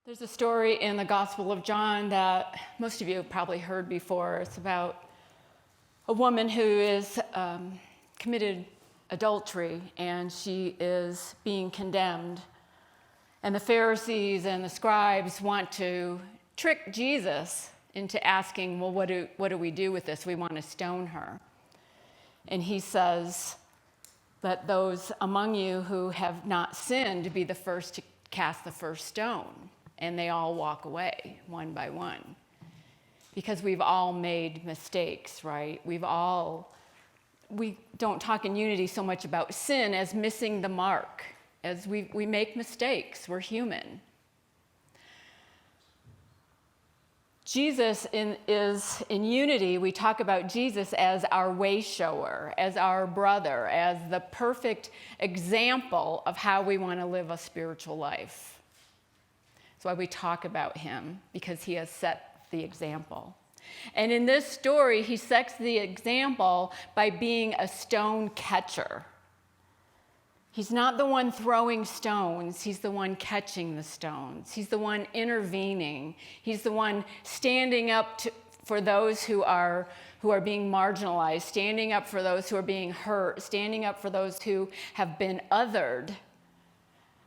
There's a story in the Gospel of John that most of you have probably heard before. It's about a woman who is committed adultery, and she is being condemned. And the Pharisees and the scribes want to trick Jesus into asking, well, what do we do with this? We want to stone her. And he says, let those among you who have not sinned be the first to cast the first stone. And they all walk away one by one. Because we've all made mistakes, right? We don't talk in Unity so much about sin as missing the mark. As we make mistakes, we're human. Jesus is in Unity, we talk about Jesus as our way shower, as our brother, as the perfect example of how we want to live a spiritual life. That's why we talk about him, because he has set the example. And in this story, he sets the example by being a stone catcher. He's not the one throwing stones. He's the one catching the stones. He's the one intervening. He's the one standing up for those who are being marginalized, standing up for those who are being hurt, standing up for those who have been othered,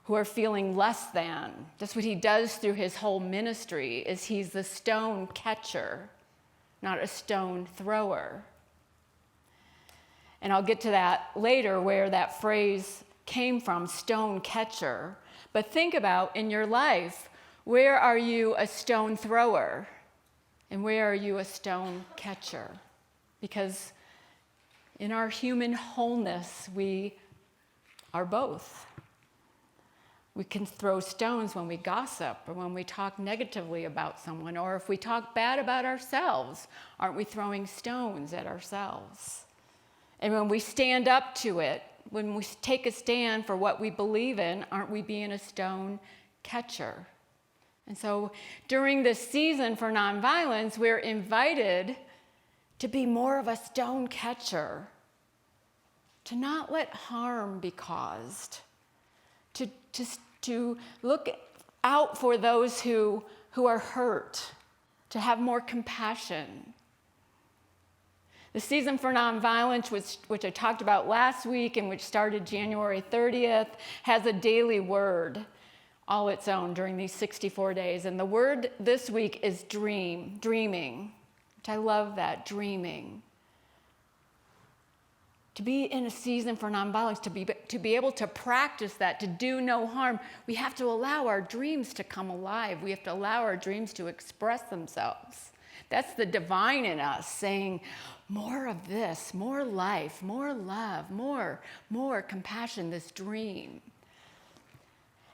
who are feeling less than. That's what he does through his whole ministry, is he's the stone catcher, not a stone thrower. And I'll get to that later, where that phrase came from, stone catcher. But think about, in your life, where are you a stone thrower? And where are you a stone catcher? Because in our human wholeness, we are both. We can throw stones when we gossip, or when we talk negatively about someone, or if we talk bad about ourselves. Aren't we throwing stones at ourselves? And when we stand up to it, when we take a stand for what we believe in, aren't we being a stone catcher? And so during this season for nonviolence, we're invited to be more of a stone catcher, to not let harm be caused, to look out for those who are hurt, to have more compassion. The season for nonviolence, which I talked about last week and which started January 30th, has a daily word all its own during these 64 days. And the word this week is dreaming, which I love that, dreaming. To be in a season for nonviolence, to be able to practice that, to do no harm, we have to allow our dreams to come alive. We have to allow our dreams to express themselves. That's the divine in us saying, more of this, more life, more love, more compassion, this dream.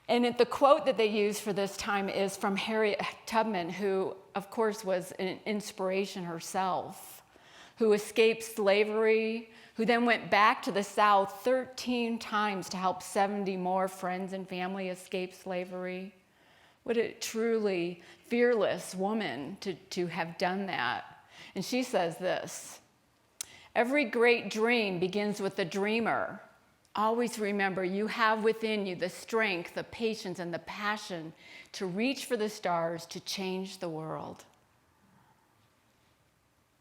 And the quote that they use for this time is from Harriet Tubman, who, of course, was an inspiration herself, who escaped slavery, who then went back to the South 13 times to help 70 more friends and family escape slavery. What a truly fearless woman to have done that. And she says this: every great dream begins with the dreamer. Always remember, you have within you the strength, the patience, and the passion to reach for the stars, to change the world.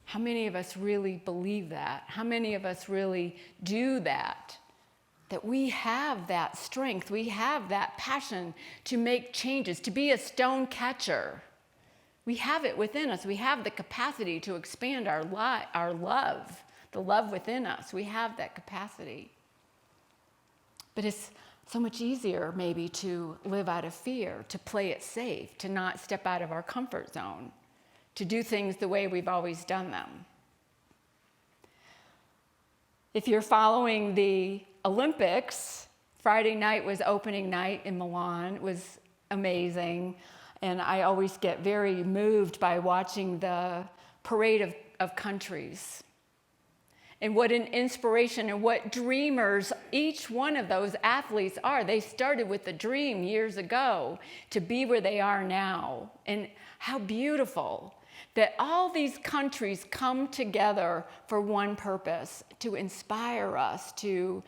How many of us really believe that? How many of us really do that? That we have that strength, we have that passion to make changes, to be a stone catcher. We have it within us. We have the capacity to expand our love, the love within us. We have that capacity. But it's so much easier maybe to live out of fear, to play it safe, to not step out of our comfort zone, to do things the way we've always done them. If you're following the Olympics, Friday night was opening night in Milan. It was amazing. And I always get very moved by watching the parade of countries. And what an inspiration and what dreamers each one of those athletes are. They started with a dream years ago to be where they are now. And how beautiful that all these countries come together for one purpose, to inspire us, to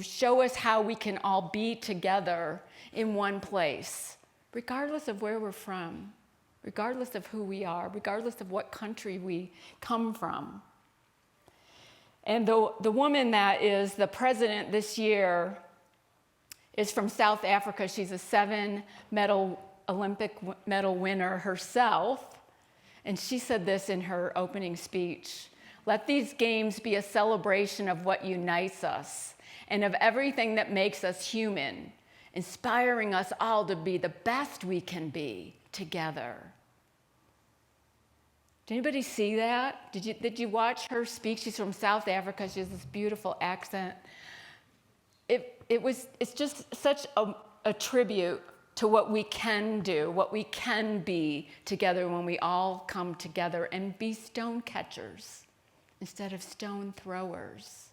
show us how we can all be together in one place, regardless of where we're from, regardless of who we are, regardless of what country we come from. And the woman that is the president this year is from South Africa. She's a 7-medal Olympic medal winner herself. And she said this in her opening speech: "Let these games be a celebration of what unites us and of everything that makes us human, inspiring us all to be the best we can be together." Did anybody see that? Did you watch her speak? She's from South Africa. She has this beautiful accent. It's just such a tribute to what we can do, what we can be together when we all come together and be stone catchers instead of stone throwers.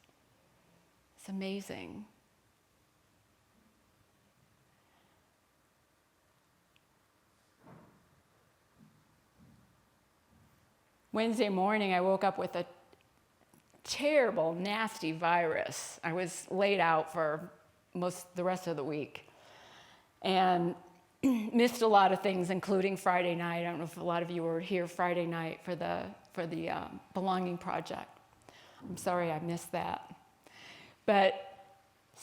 It's amazing. Wednesday morning, I woke up with a terrible, nasty virus. I was laid out for the rest of the week and missed a lot of things, including Friday night. I don't know if a lot of you were here Friday night for the Belonging Project. I'm sorry I missed that. But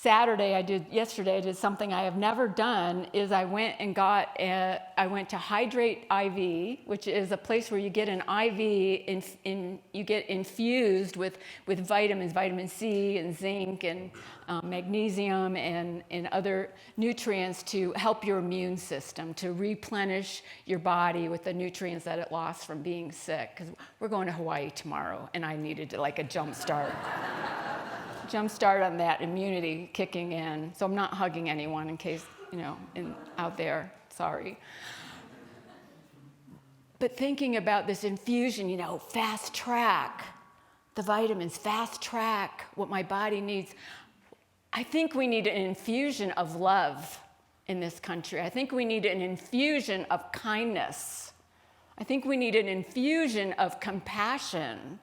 yesterday I did something I have never done, is I went to Hydrate IV, which is a place where you get an IV, you get infused with vitamins, vitamin C and zinc and magnesium and other nutrients to help your immune system, to replenish your body with the nutrients that it lost from being sick. Because we're going to Hawaii tomorrow, and I needed a jump start. Jump start on that immunity kicking in. So I'm not hugging anyone in case, out there, sorry. But thinking about this infusion, fast track the vitamins, fast track what my body needs. I think we need an infusion of love in this country. I think we need an infusion of kindness. I think we need an infusion of compassion.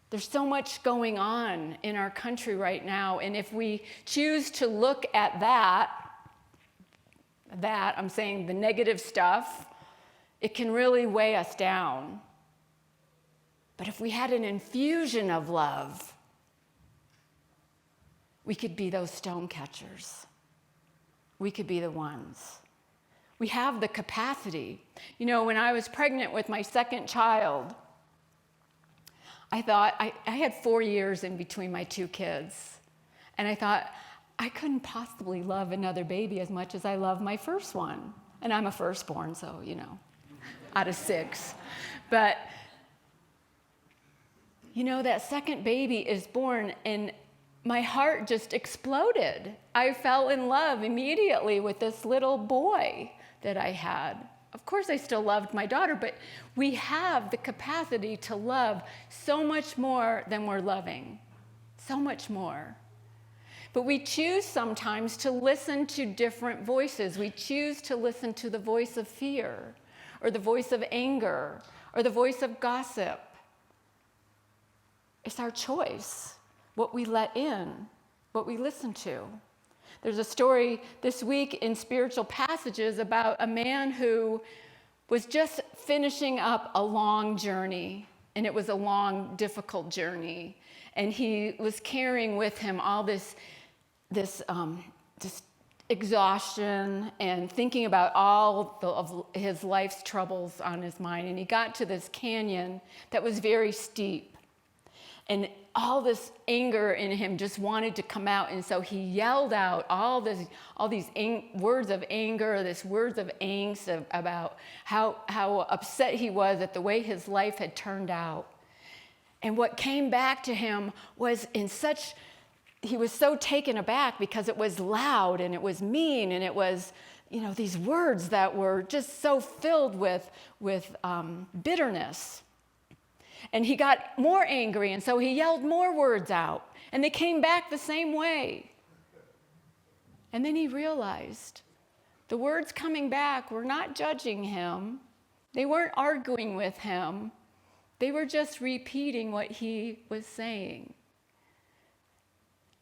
There's so much going on in our country right now, and if we choose to look at that, I'm saying the negative stuff, it can really weigh us down. But if we had an infusion of love, we could be those stone catchers. We could be the ones. We have the capacity. When I was pregnant with my second child, I thought, I had 4 years in between my 2 kids. And I thought, I couldn't possibly love another baby as much as I love my first one. And I'm a firstborn, so, out of 6. But, that second baby is born, and my heart just exploded. I fell in love immediately with this little boy that I had. Of course, I still loved my daughter, but we have the capacity to love so much more than we're loving. So much more. But we choose sometimes to listen to different voices. We choose to listen to the voice of fear, or the voice of anger, or the voice of gossip. It's our choice, what we let in, what we listen to. There's a story this week in Spiritual Passages about a man who was just finishing up a long journey, and it was a long, difficult journey. And he was carrying with him all this exhaustion and thinking about all of his life's troubles on his mind. And he got to this canyon that was very steep. And all this anger in him just wanted to come out, and so he yelled out all these words of anger, these words of angst about how upset he was at the way his life had turned out. And what came back to him was he was so taken aback because it was loud and it was mean and it was, these words that were just so filled with bitterness. And he got more angry, and so he yelled more words out, and they came back the same way. And then he realized the words coming back were not judging him. They weren't arguing with him. They were just repeating what he was saying.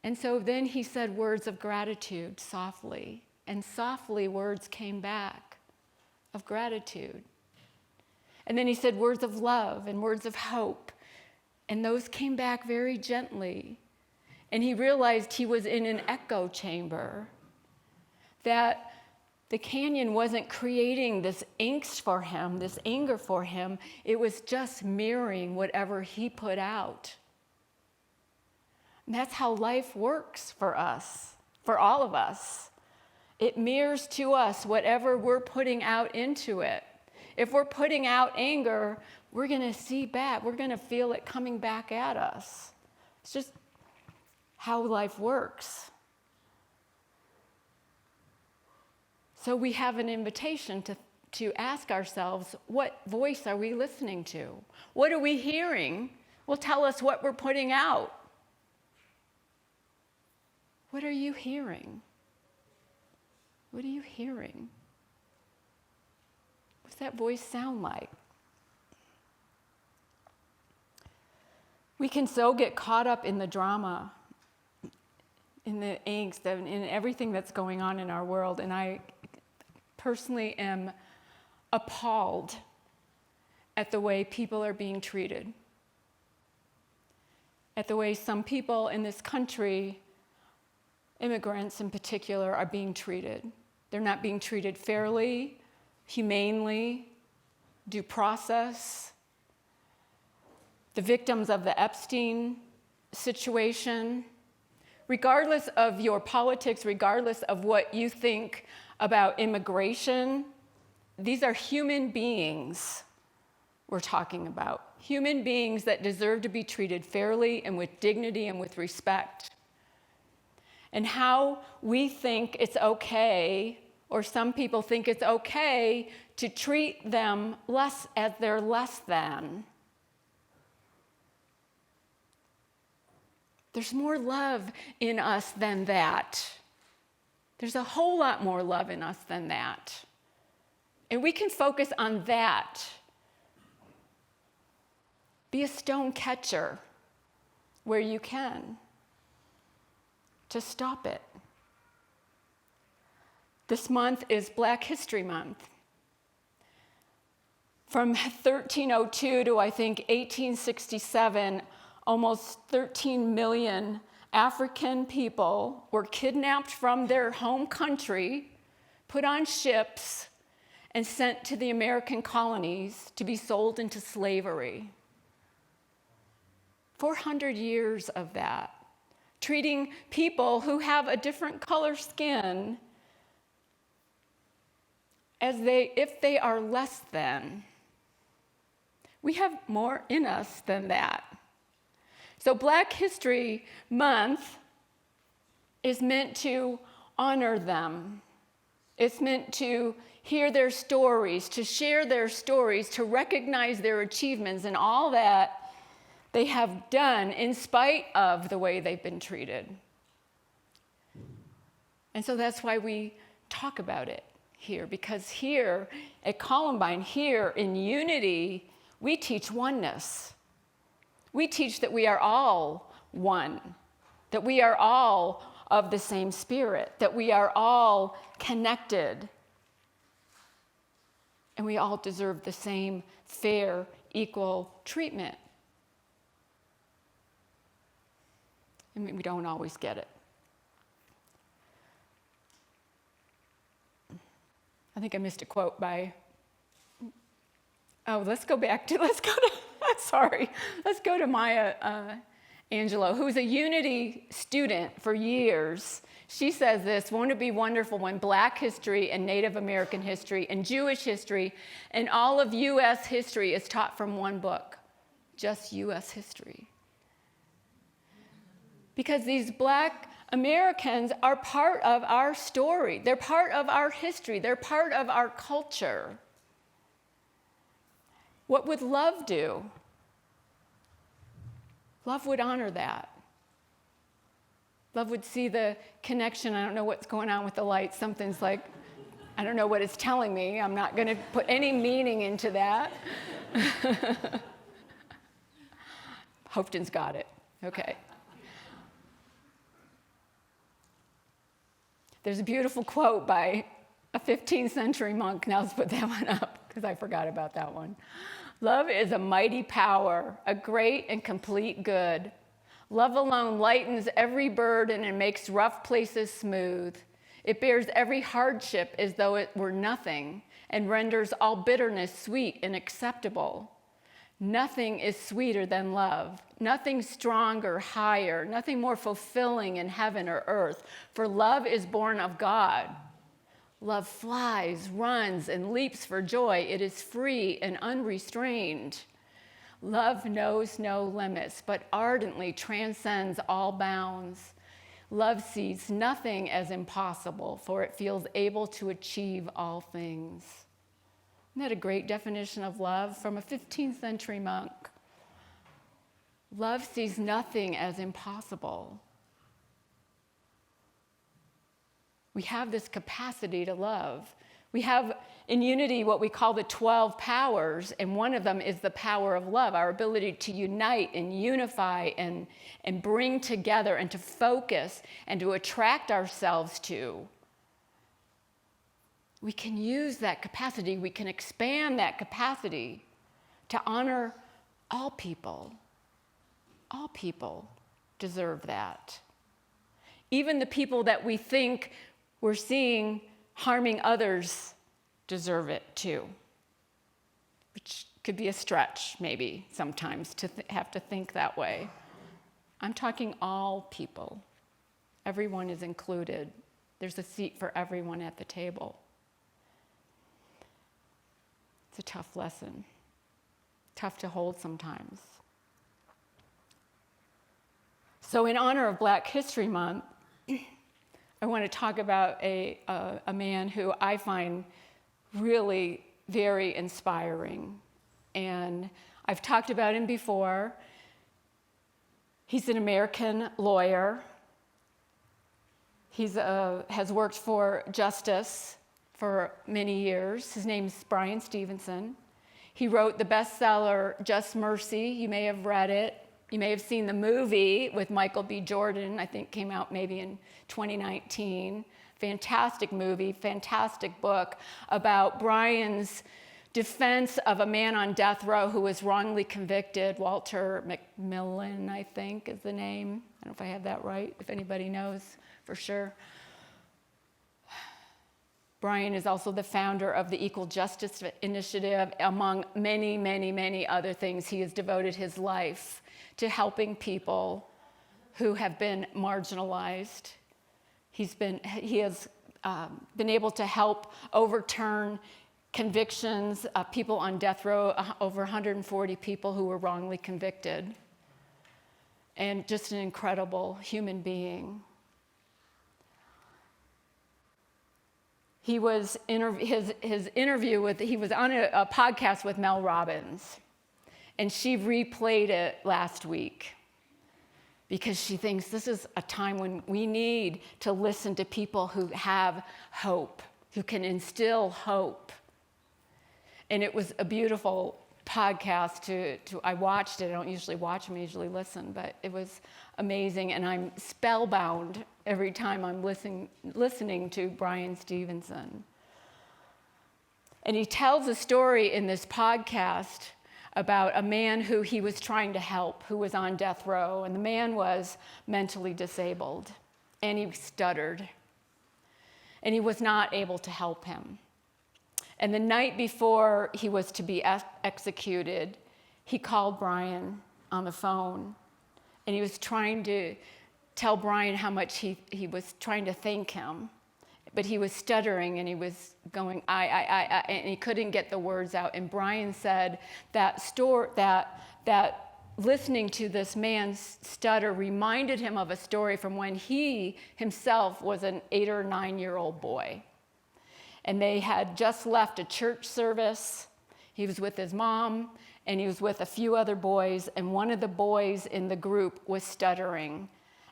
And so then he said words of gratitude softly, and softly words came back of gratitude. And then he said words of love and words of hope. And those came back very gently. And he realized he was in an echo chamber, that the canyon wasn't creating this angst for him, this anger for him. It was just mirroring whatever he put out. And that's how life works for us, for all of us. It mirrors to us whatever we're putting out into it. If we're putting out anger, we're going to see back. We're going to feel it coming back at us. It's just how life works. So we have an invitation to ask ourselves, what voice are we listening to? What are we hearing? Will tell us what we're putting out. What are you hearing? What are you hearing? What's that voice sound like? We can so get caught up in the drama, in the angst, in everything that's going on in our world. And I personally am appalled at the way people are being treated, at the way some people in this country, immigrants in particular, are being treated. They're not being treated fairly, humanely, due process. The victims of the Epstein situation, regardless of your politics, regardless of what you think about immigration, these are human beings we're talking about. Human beings that deserve to be treated fairly and with dignity and with respect. And how we think it's okay, or some people think it's okay, to treat them less as they're less than. There's more love in us than that. There's a whole lot more love in us than that. And we can focus on that. Be a stone catcher where you can to stop it. This month is Black History Month. From 1302 to, I think, 1867, almost 13 million African people were kidnapped from their home country, put on ships, and sent to the American colonies to be sold into slavery. 400 years of that, treating people who have a different color skin as if they are less than. We have more in us than that. So Black History Month is meant to honor them. It's meant to hear their stories, to share their stories, to recognize their achievements and all that they have done in spite of the way they've been treated. And so that's why we talk about it here, because here at Columbine, here in Unity, we teach oneness. We teach that we are all one, that we are all of the same spirit, that we are all connected, and we all deserve the same fair, equal treatment. I mean, we don't always get it. I think I missed a quote by, let's go to Maya Angelou, who's a Unity student for years. She says this: won't it be wonderful when Black history and Native American history and Jewish history and all of U.S. history is taught from one book, just U.S. history. Because these Black Americans are part of our story. They're part of our history. They're part of our culture. What would love do? Love would honor that. Love would see the connection. I don't know what's going on with the light. Something's like, I don't know what it's telling me. I'm not going to put any meaning into that. Hopeton's got it. Okay. There's a beautiful quote by a 15th century monk. Now let's put that one up because I forgot about that one. Love is a mighty power, a great and complete good. Love alone lightens every burden and makes rough places smooth. It bears every hardship as though it were nothing and renders all bitterness sweet and acceptable. Nothing is sweeter than love, nothing stronger, higher, nothing more fulfilling in heaven or earth, for love is born of God. Love flies, runs, and leaps for joy. It is free and unrestrained. Love knows no limits, but ardently transcends all bounds. Love sees nothing as impossible, for it feels able to achieve all things. Isn't that a great definition of love from a 15th century monk? Love sees nothing as impossible. We have this capacity to love. We have in unity what we call the 12 powers, and one of them is the power of love, our ability to unite and unify and bring together and to focus and to attract ourselves to. We can use that capacity, we can expand that capacity to honor all people. All people deserve that. Even the people that we think we're seeing harming others deserve it too, which could be a stretch maybe sometimes to have to think that way. I'm talking all people. Everyone is included. There's a seat for everyone at the table. It's a tough lesson, tough to hold sometimes. So in honor of Black History Month, I want to talk about a man who I find really very inspiring. And I've talked about him before. He's an American lawyer. He has worked for justice for many years. His name is Bryan Stevenson. He wrote the bestseller Just Mercy. You may have read it. You may have seen the movie with Michael B. Jordan, I think came out maybe in 2019. Fantastic movie, fantastic book about Bryan's defense of a man on death row who was wrongly convicted. Walter McMillan, I think is the name. I don't know if I have that right, if anybody knows for sure. Bryan is also the founder of the Equal Justice Initiative. Among many, many, many other things, he has devoted his life to helping people who have been marginalized. He has been able to help overturn convictions of people on death row, over 140 people who were wrongly convicted, and just an incredible human being. He was his interview with, he was on a podcast with Mel Robbins, and she replayed it last week because she thinks this is a time when we need to listen to people who have hope, who can instill hope. And it was a beautiful podcast I watched it. I don't usually watch them, I usually listen, but it was amazing, and I'm spellbound every time I'm listening to Bryan Stevenson. And he tells a story in this podcast about a man who he was trying to help, who was on death row, and the man was mentally disabled, and he stuttered, and he was not able to help him. And the night before he was to be executed, he called Bryan on the phone, and he was trying to tell Bryan how much he was trying to thank him, but he was stuttering and he was going, I, and he couldn't get the words out. And Bryan said that listening to this man's stutter reminded him of a story from when he himself was an 8 or 9-year-old boy. And they had just left a church service. He was with his mom, and he was with a few other boys, and one of the boys in the group was stuttering,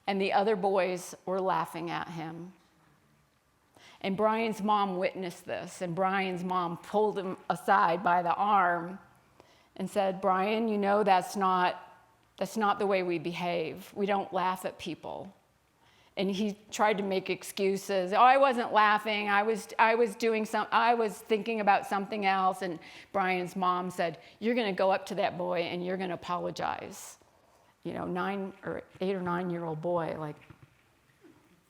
and the other boys were laughing at him. And Bryan's mom witnessed this, and Bryan's mom pulled him aside by the arm and said, "Bryan, you know that's not the way we behave. We don't laugh at people." And he tried to make excuses. Oh, I wasn't laughing. I was thinking about something else. And Brian's mom said, "You're going to go up to that boy and you're going to apologize." 8 or 9-year-old boy, like,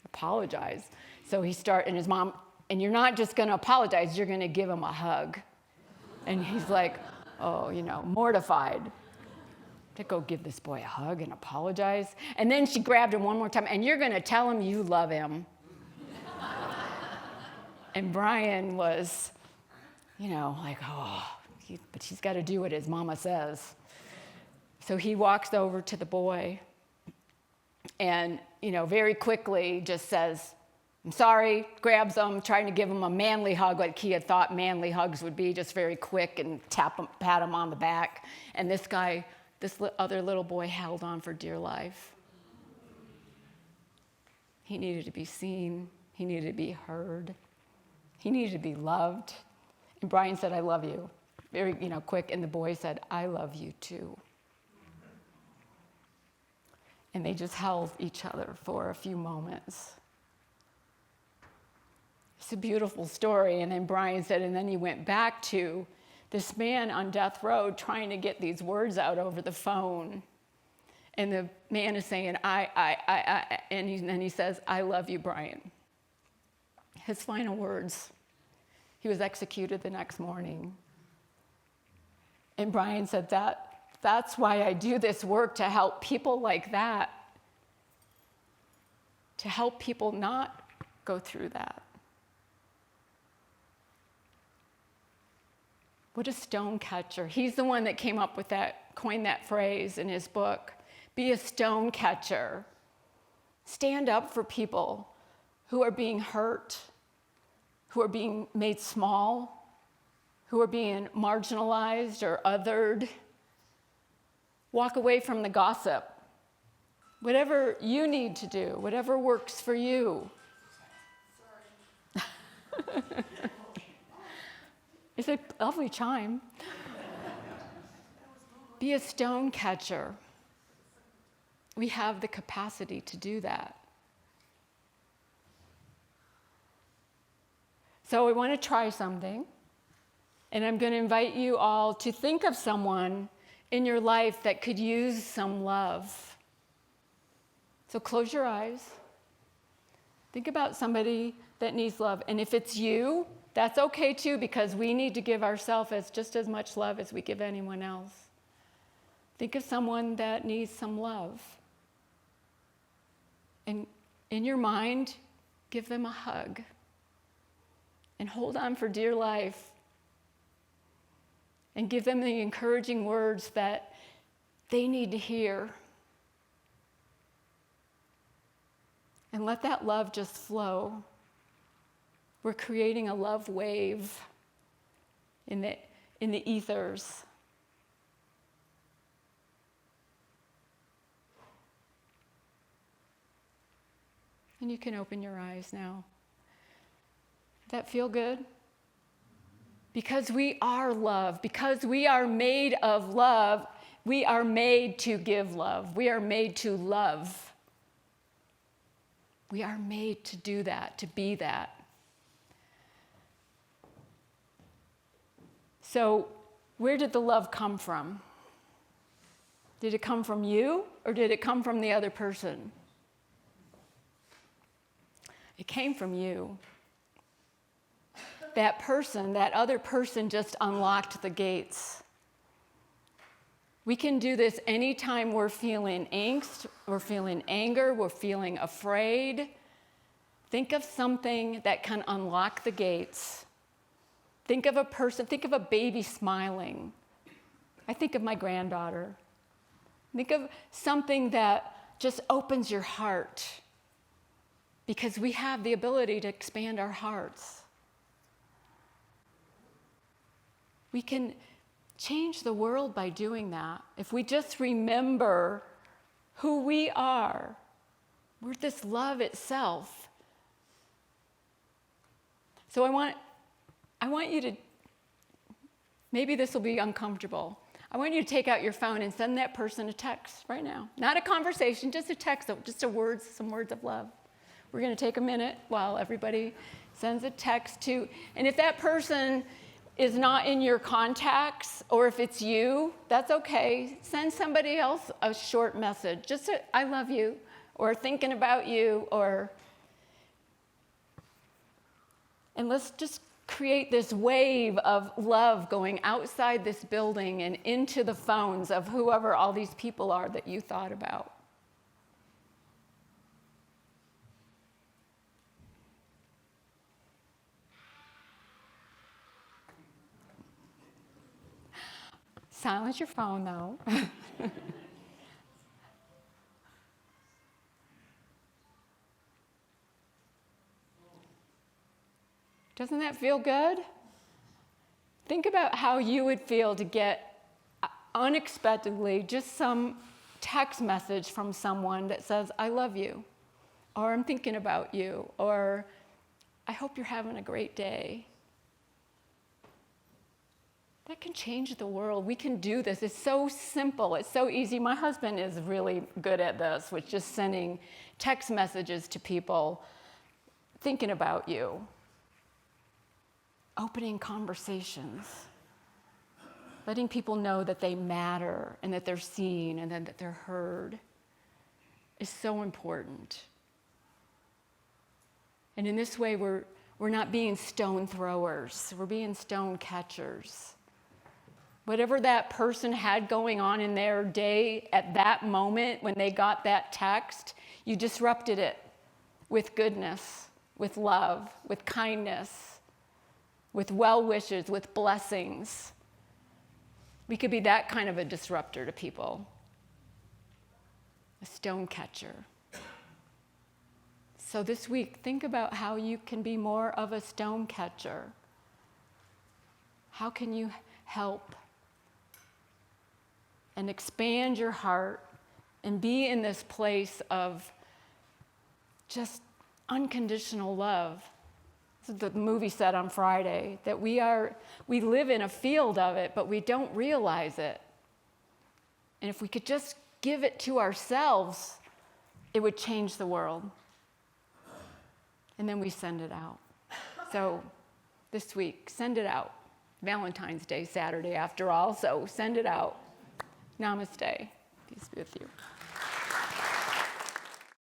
apologize. So and his mom, "And you're not just going to apologize, you're going to give him a hug." And he's like, oh, mortified. To go give this boy a hug and apologize. And then she grabbed him one more time, "And you're going to tell him you love him." And Brian was, like, but he's got to do what his mama says. So he walks over to the boy and, very quickly just says, "I'm sorry," grabs him, trying to give him a manly hug like he had thought manly hugs would be, just very quick, and pat him on the back. And this other little boy held on for dear life. He needed to be seen. He needed to be heard. He needed to be loved. And Brian said, "I love you," very, quick. And the boy said, "I love you too." And they just held each other for a few moments. It's a beautiful story. And then Brian said, and then he went back to this man on death row trying to get these words out over the phone. And the man is saying, and then he says, "I love you, Brian." His final words. He was executed the next morning. And Brian said, that's why I do this work, to help people like that, to help people not go through that. What a stone catcher. He's the one that came up with coined that phrase in his book. Be a stone catcher. Stand up for people who are being hurt, who are being made small, who are being marginalized or othered. Walk away from the gossip. Whatever you need to do, whatever works for you. It's a lovely chime. Be a stone catcher. We have the capacity to do that. So I want to try something, and I'm going to invite you all to think of someone in your life that could use some love. So close your eyes. Think about somebody that needs love. And if it's you, that's okay too, because we need to give ourselves just as much love as we give anyone else. Think of someone that needs some love. And in your mind, give them a hug. And hold on for dear life. And give them the encouraging words that they need to hear. And let that love just flow. We're creating a love wave in the ethers. And you can open your eyes now. That feel good? Because we are love, because we are made of love, we are made to give love. We are made to love. We are made to do that, to be that. So, where did the love come from? Did it come from you, or did it come from the other person? It came from you. That other person just unlocked the gates. We can do this anytime we're feeling angst, we're feeling anger, we're feeling afraid. Think of something that can unlock the gates. Think of a person, think of a baby smiling. I think of my granddaughter. Think of something that just opens your heart, because we have the ability to expand our hearts. We can change the world by doing that. If we just remember who we are, we're this love itself. So I want you to, maybe this will be uncomfortable. I want you to take out your phone and send that person a text right now. Not a conversation, just a text, just some words of love. we're going to take a minute while everybody sends a text to, and if that person is not in your contacts, or if it's you, that's okay. Send somebody else a short message. Just I love you, or thinking about you, and let's just create this wave of love going outside this building and into the phones of whoever all these people are that you thought about. Silence your phone, though. Doesn't that feel good? Think about how you would feel to get unexpectedly just some text message from someone that says, I love you, or I'm thinking about you, or I hope you're having a great day. That can change the world. We can do this. It's so simple. It's so easy. My husband is really good at this, with just sending text messages to people, thinking about you, opening conversations, letting people know that they matter and that they're seen and that they're heard is so important. And in this way, we're not being stone throwers. We're being stone catchers. Whatever that person had going on in their day at that moment when they got that text, you disrupted it with goodness, with love, with kindness, with well wishes, with blessings. We could be that kind of a disruptor to people, a stone catcher. So this week, think about how you can be more of a stone catcher. How can you help and expand your heart and be in this place of just unconditional love? This is what the movie said on Friday, that we live in a field of it, but we don't realize it. And if we could just give it to ourselves, it would change the world. And then we send it out. So this week, send it out. Valentine's Day, Saturday, after all, so send it out. Namaste. Peace be with you.